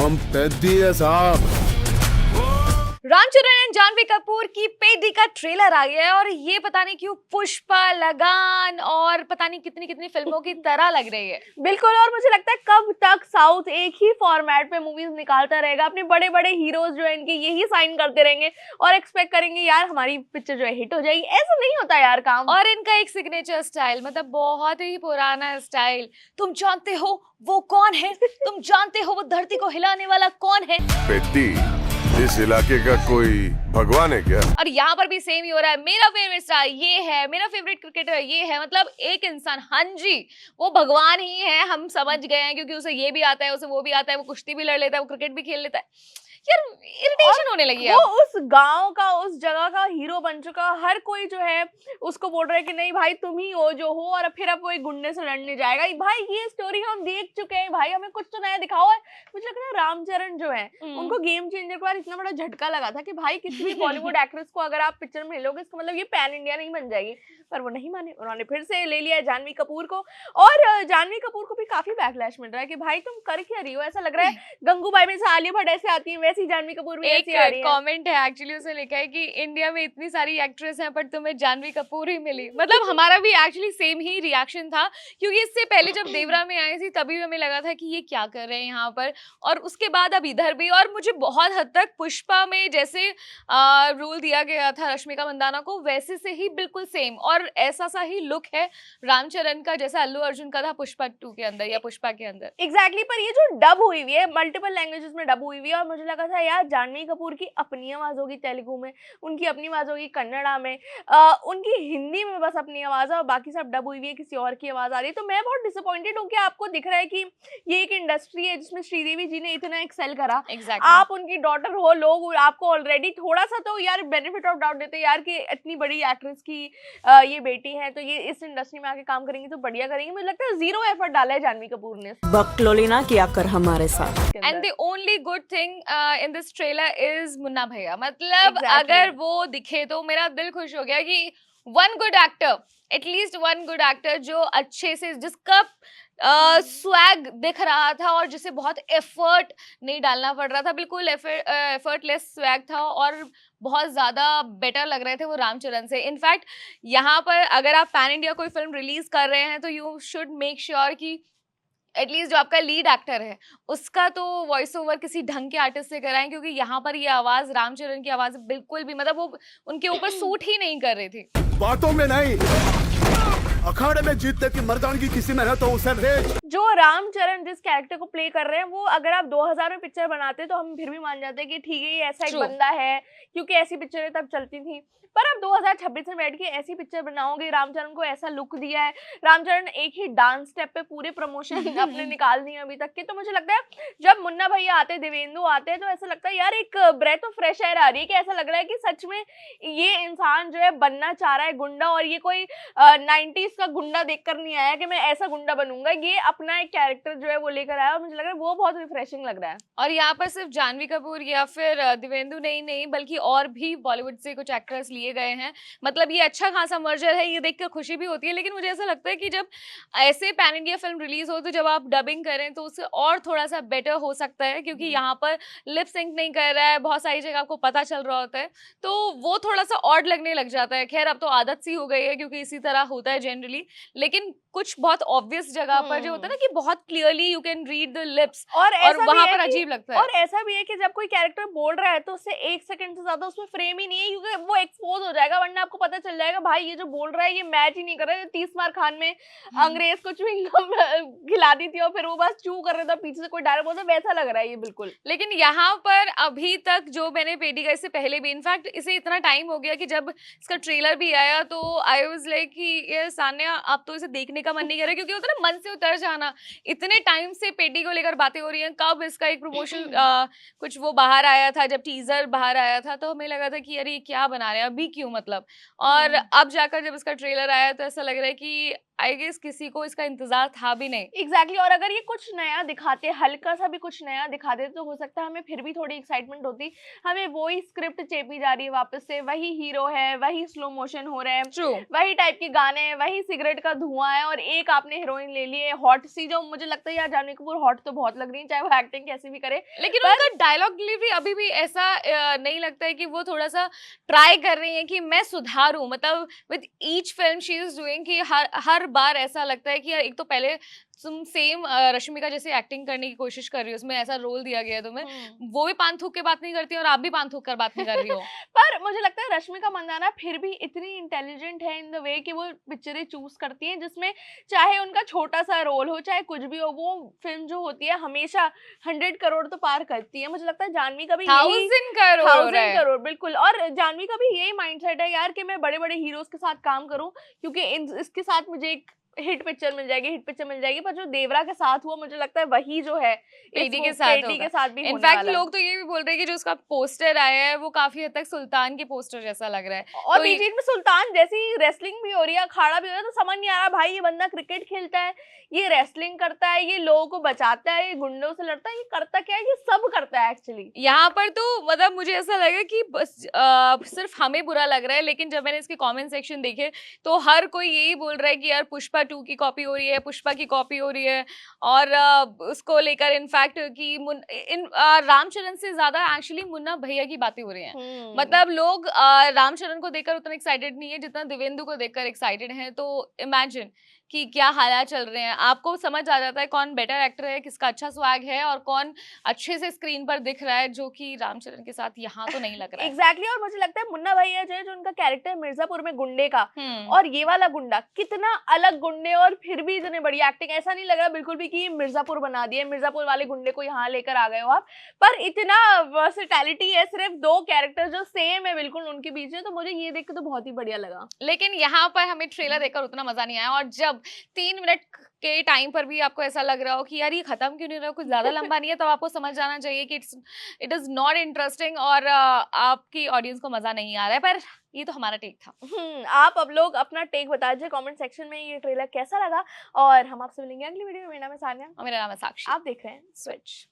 हम पेद्दी है साहब। रामचरण एंड जानवी कपूर की पेडी का ट्रेलर आ गया है और ये पता नहीं क्यों पुष्पा, लगान और पता नहीं कितनी कितनी फिल्मों की तरह लग रही है। बिल्कुल। और मुझे लगता है कब तक साउथ एक ही फॉर्मेट पे मूवीज निकालता रहेगा, अपने बड़े बड़े हीरोज जो है इनके यही साइन करते रहेंगे और एक्सपेक्ट करेंगे यार हमारी पिक्चर जो है हिट हो जाएगी। ऐसा नहीं होता यार काम। और इनका एक सिग्नेचर स्टाइल, मतलब बहुत ही पुराना स्टाइल। तुम जानते हो वो कौन है? तुम जानते हो वो धरती को हिलाने वाला कौन है? पेद्दी इस इलाके का कोई भगवान है क्या? और यहाँ पर भी सेम ही हो रहा है। मेरा फेवरेट स्टार ये है, मेरा फेवरेट क्रिकेटर ये है। मतलब एक इंसान, हाँ जी वो भगवान ही है, हम समझ गए हैं, क्योंकि उसे ये भी आता है, उसे वो भी आता है, वो कुश्ती भी लड़ लेता है, वो क्रिकेट भी खेल लेता है। यार इरिटेशन होने लगी है। वो उस गांव का, उस जगह का हीरो बन चुका। हर कोई जो है उसको बोल रहा है कि नहीं भाई तुम ही हो जो हो, और फिर अब वो एक गुंडे से लड़ने जाएगा। भाई ये स्टोरी हम देख चुके हैं भाई, हमें कुछ तो नया दिखाओ है। मुझे लग रहा है रामचरण जो है उनको गेम चेंजर के बाद इतना बड़ा झटका लगा था कि भाई किसी भी बॉलीवुड एक्ट्रेस को अगर आप पिक्चर में लोगे इसका मतलब ये पैन इंडिया नहीं बन जाएगी। पर वो नहीं माने, उन्होंने फिर से ले लिया जानवी कपूर को। और जानवी कपूर को भी काफी बैकलैश मिल रहा है कि भाई तुम कर क्या रही हो। ऐसा लग रहा है गंगूबाई में से आलिया भट्ट ऐसे आती है वैसी जानवी कपूर भी ऐसी आ रही है। कमेंट है एक्चुअली, उसने लिखा है कि इंडिया में इतनी सारी एक्ट्रेस हैं पर तुम्हें जानवी कपूर ही मिली। मतलब हमारा भी एक्चुअली सेम ही रिएक्शन था, क्योंकि इससे पहले जब देवरा में आई थी तभी हमें लगा था कि ये क्या कर रहे हैं यहाँ पर, और उसके बाद अब इधर भी। और मुझे बहुत हद तक पुष्पा में जैसे रोल दिया गया था रश्मिका मंदाना को, वैसे से ही बिल्कुल सेम और ऐसा सा ही लुक है रामचरण का जैसा अल्लू अर्जुन का था पुष्पा 2 के अंदर या पुष्पा के अंदर। एग्जैक्टली। पर ये जो डब हुई हुई है, मल्टीपल लैंग्वेजेस में डब हुई हुई है, और मुझे लगा था यार जानवी कपूर की अपनी आवाज होगी तेलुगु में, उनकी अपनी आवाज होगी कन्नड़ा में, उनकी हिंदी में बस अपनी आवाज है और बाकी सब डब हुई हुई है, किसी और की आवाज आ रही है। तो मैं बहुत डिसअपॉइंटेड हूँ कि आपको दिख रहा है कि ये एक इंडस्ट्री है जिसमें श्रीदेवी जी ने इतना एक्सेल करा। आप उनकी डॉटर हो, लोग आपको ऑलरेडी थोड़ा सा तो यार बेनिफिट ऑफ डाउट देते यार कि इतनी बड़ी एक्ट्रेस की ये बेटी है तो ये इस इंडस्ट्री में आके काम करेंगी तो बढ़िया करेंगी। मुझे लगता है जीरो एफर्ट डाला है जानवी कपूर ने। बकलोली ना किया कर हमारे साथ। And the only good thing in this trailer is Munna भैया। मतलब अगर वो दिखे तो मेरा दिल खुश हो गया कि one good actor, at least one good actor जो अच्छे से, जिसका स्वैग दिख रहा था और जिसे बहुत एफर्ट नहीं डालना पड़ रहा था, बिल्कुल एफर्टलेस स्वैग था और बहुत ज़्यादा बेटर लग रहे थे वो रामचरण से। इनफैक्ट यहाँ पर अगर आप पैन इंडिया कोई फिल्म रिलीज कर रहे हैं तो यू शुड मेक श्योर कि एटलीस्ट जो आपका लीड एक्टर है उसका तो वॉइस ओवर किसी ढंग के आर्टिस्ट से कराएं, क्योंकि यहाँ पर ये आवाज़, रामचरण की आवाज़ बिल्कुल भी, मतलब वो उनके ऊपर सूट ही नहीं कर रही थी। बातों में नहीं, अखाड़े में जीतने की मर्दानगी किसी में है तो उसे रेज। जो रामचरण जिस कैरेक्टर को प्ले कर रहे हैं वो अगर आप 2000 में पिक्चर बनाते तो हम फिर भी मान जाते कि ठीक है ये ऐसा एक बंदा है, क्योंकि ऐसी पिक्चरें तब चलती थी। पर आप 2026 में बैठ के ऐसी पिक्चर बनाओगे, रामचरण को ऐसा लुक दिया है, रामचरण एक ही डांस स्टेप पे पूरे प्रमोशन अपने निकाल दिए अभी तक के। तो मुझे लगता है जब मुन्ना भैया आते, देवेंदु आते हैं तो ऐसा लगता है यार एक ब्रेथ ऑफ फ्रेश एयर आ रही है कि ऐसा लग रहा है कि सच में ये इंसान जो है बनना चाह रहा है गुंडा, और ये कोई 90s का गुंडा देखकर नहीं आया कि मैं ऐसा गुंडा बनूंगा। ये अपना एक कैरेक्टर जो है वो लेकर आया और मुझे लग रहा है वो बहुत रिफ्रेशिंग लग रहा है। और यहाँ पर सिर्फ जानवी कपूर या फिर देवेंदु नहीं बल्कि और भी बॉलीवुड से कुछ एक्ट्रेस लिए गए हैं। मतलब ये अच्छा खासा मर्जर है, ये देखकर खुशी भी होती है। लेकिन मुझे ऐसा लगता है कि जब ऐसे पैन इंडिया फिल्म रिलीज हो तो जब आप डबिंग करें तो उससे और थोड़ा सा बेटर हो सकता है, क्योंकि यहाँ पर लिप सिंक नहीं कर रहा है, बहुत सारी जगह आपको पता चल रहा होता है तो वो थोड़ा सा ऑड लगने लग जाता है। खैर अब तो आदत सी हो गई है क्योंकि इसी तरह होता है जनरली, लेकिन कुछ बहुत ऑब्वियस जगह पर जो होता है ना कि बहुत clearly you can read the lips, और वहां पर अजीब लगता है। और ऐसा भी है कि जब कोई कैरेक्टर बोल रहा है तो उससे 1 सेकंड से ज्यादा उसमें फ्रेम ही नहीं है, क्योंकि वो एक्सपोज हो जाएगा, वरना आपको पता चल जाएगा भाई ये जो बोल रहा है ये मैच ही नहीं कर रहा है। 30 बार खान में अंग्रेज को च्युइंगम खिला दी थी और फिर वो बस चू कर रहा था, पीछे से कोई डायरेक्ट बोलता, वैसा लग रहा है ये बिल्कुल। लेकिन यहाँ पर अभी तक जो मैंने पेडी का, इससे पहले भी, इनफैक्ट इसे इतना टाइम हो गया कि जब इसका ट्रेलर भी आया तो आई वाज लाइक कि ये सान्या अब तो इसे देखने का मन नहीं कर रहा, क्योंकि होता है ना मन से उतर जाना। इतने टाइम से पेडी को लेकर बातें हो रही हैं, कब इसका एक प्रमोशन कुछ वो बाहर आया था, जब टीजर बाहर आया था तो हमें लगा था कि अरे क्या बना रहे हैं अभी क्यों, मतलब। और अब जाकर जब इसका ट्रेलर आया तो ऐसा लग रहा है कि आई गेस किसी को इसका इंतजार था भी नहीं। एग्जैक्टली और अगर ये कुछ नया दिखाते, हल्का सा भी कुछ नया दिखाते तो हो सकता है हमें फिर भी थोड़ी एक्साइटमेंट होती। हमें वही स्क्रिप्ट चेपी जा रही है वापस से, वही हीरो है, वही स्लो मोशन हो रहा है, ट्रू, वही टाइप के गाने हैं, वही सिगरेट का धुआं है, और एक आपने हीरोइन ले ली है हॉट सी, जो मुझे लगता है यार जानवी कपूर हॉट तो बहुत लग रही है, चाहे वो एक्टिंग कैसी भी करे। लेकिन उनका डायलॉग डिलीवरी अभी भी ऐसा नहीं लगता है कि वो थोड़ा सा ट्राई कर रही है कि मैं सुधारूं। मतलब with each film she is doing कि हर बार ऐसा लगता है कि यार एक तो पहले तुम सेम रश्मिका जैसे एक्टिंग करने की कोशिश कर रही हो, उसमें ऐसा रोल दिया गया है तुम्हें, वो भी पान थूक के बात नहीं करती और आप भी पान थूक कर बात नहीं कर रही हो। पर मुझे लगता है रश्मिका मंदाना फिर भी इतनी इंटेलिजेंट है इन द वे कि वो पिक्चरें चूज करती हैं जिसमें चाहे उनका छोटा सा रोल हो, चाहे कुछ भी हो, वो फिल्म जो होती है हमेशा 100 करोड़ तो पार करती है। मुझे लगता है जानवी का भी 1000 करोड़ हो रहा 1000 है। करोड़ बिल्कुल। और जानवी का भी यही माइंडसेट है यार कि मैं बड़े बड़े हीरोज के साथ काम करूं, क्योंकि इसके साथ मुझे एक हिट पिक्चर मिल जाएगी, पर जो देवरा के साथ हुआ मुझे लगता है वही जो है पेडी के के साथ भी होने इनफैक्ट वाला है। लोग तो ये भी बोल रहे हैं कि जो उसका पोस्टर आया है वो काफी हद तक सुल्तान के पोस्टर जैसा लग रहा है। और तो बीच में सुल्तान जैसी रेसलिंग भी हो रही है, अखाड़ा भी हो रहा है, तो समझ नहीं आ रहा भाई ये बंदा क्रिकेट खेलता है, ये रेसलिंग करता है, ये लोगों को बचाता है, ये गुंडों से लड़ता है, ये करता क्या है, ये सब करता है एक्चुअली। यहाँ पर तो मतलब मुझे ऐसा लगा कि बस सिर्फ हमें बुरा लग रहा है, लेकिन जब मैंने इसके कमेंट सेक्शन देखे तो हर कोई यही बोल रहा है कि यार पुष्पा 2 की कॉपी हो रही है, पुष्पा की कॉपी हो रही है। और उसको लेकर इनफैक्ट कि रामचरण से ज्यादा एक्चुअली मुन्ना भैया की बातें हो रही हैं। मतलब लोग रामचरण को देखकर उतना एक्साइटेड नहीं है जितना देवेंदु को देखकर एक्साइटेड हैं। तो इमेजिन कि क्या हालात चल रहे हैं, आपको समझ आ जाता है कौन बेटर एक्टर है, किसका अच्छा स्वैग है और कौन अच्छे से स्क्रीन पर दिख रहा है, जो कि रामचरण के साथ यहाँ तो नहीं लग रहा है। एग्जैक्टली और मुझे लगता है मुन्ना भैया जो है, जो उनका कैरेक्टर है मिर्जापुर में गुंडे का, हम्म। और ये वाला गुंडा कितना अलग गुंडे, और फिर भी इतने बढ़िया एक्टिंग, ऐसा नहीं लग रहा बिल्कुल भी कि ये मिर्जापुर बना दिया, मिर्जापुर वाले गुंडे को यहाँ लेकर आ गए हो आप। पर इतना वर्सेटैलिटी है, सिर्फ 2 कैरेक्टर जो सेम है बिल्कुल उनके बीच में, तो मुझे ये देख के तो बहुत ही बढ़िया लगा। लेकिन यहाँ पर हमें ट्रेलर देखकर उतना मजा नहीं आया, और जब 3 मिनट के टाइम पर भी आपको ऐसा लग रहा हो कि यार ये खत्म क्यों नहीं रहा, कुछ ज्यादा लंबा नहीं है, तो आपको समझ जाना चाहिए कि इट इज नॉट इंटरेस्टिंग और आपकी ऑडियंस को मजा नहीं आ रहा है। पर ये तो हमारा टेक था। आप अब लोग अपना टेक बता दीजिए कमेंट सेक्शन में, ये ट्रेलर कैसा लगा, और हम आपसे मिलेंगे अगली वीडियो में। मेरा नाम है सान्या और मेरा नाम है साक्षी। आप देख रहे हैं स्विच।